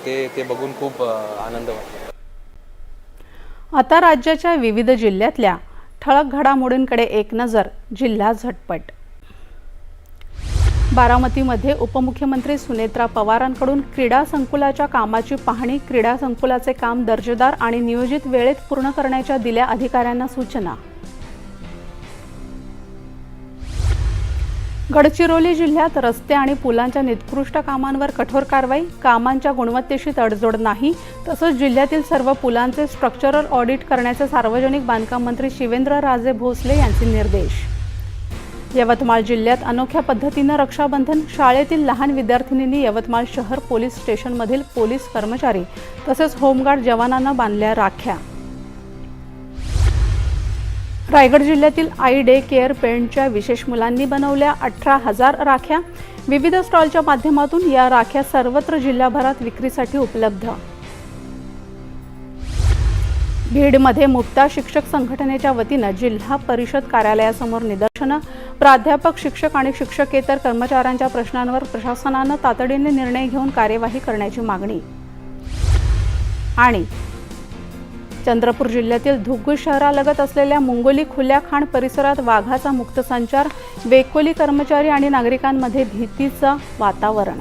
ते बघून खूप आनंद वाटतो। आता राज्याच्या विविध जिल्ह्यातल्या ठळक घडामोडींकडे एक नजर। जिल्हा झटपट। बारामतीमध्ये उपमुख्यमंत्री सुनेत्रा पवारांकडून क्रीडा संकुलाच्या कामाची पाहणी। क्रीडा संकुलाचे काम दर्जेदार आणि नियोजित वेळेत पूर्ण करण्याच्या दिल्या अधिकाऱ्यांना सूचना। गडचिरोली जिल्ह्यात रस्ते आणि पुलांच्या निकृष्ट कामांवर कठोर कारवाई। कामांच्या गुणवत्तेशी तडजोड नाही, तसंच जिल्ह्यातील सर्व पुलांचे स्ट्रक्चरल ऑडिट करण्याचे सार्वजनिक बांधकाम मंत्री शिवेंद्रराजे भोसले यांचे निर्देश। यवतमाळ जिल्ह्यात अनोख्या पद्धतीने रक्षाबंधन। शाळेतील लहान विद्यार्थिनींनी यवतमाळ शहर पोलीस स्टेशनमधील पोलीस कर्मचारी तसेच होमगार्ड जवानांना बांधल्या राख्या। रायगड जिल्ह्यातील आई डे केअर पेंटच्या विशेष मुलांनी बनवल्या 18,000 राख्या। विविध स्टॉलच्या माध्यमातून या राख्या सर्वत्र जिल्हाभरात विक्रीसाठी उपलब्ध। बीडमध्ये मुक्ता शिक्षक संघटनेच्या वतीने जिल्हा परिषद कार्यालयासमोर निदर्शनं। प्राध्यापक, शिक्षक आणि शिक्षकेतर कर्मचाऱ्यांच्या प्रश्नांवर प्रशासनाने तातडीने निर्णय घेऊन कार्यवाही करण्याची मागणी। आणि चंद्रपूर जिल्ह्यातील धुग्गू शहरालगत असलेल्या मुंगोली खुल्या खाण परिसरात वाघाचा मुक्त संचार। वेकोली कर्मचारी आणि नागरिकांमध्ये भीतीचं वातावरण।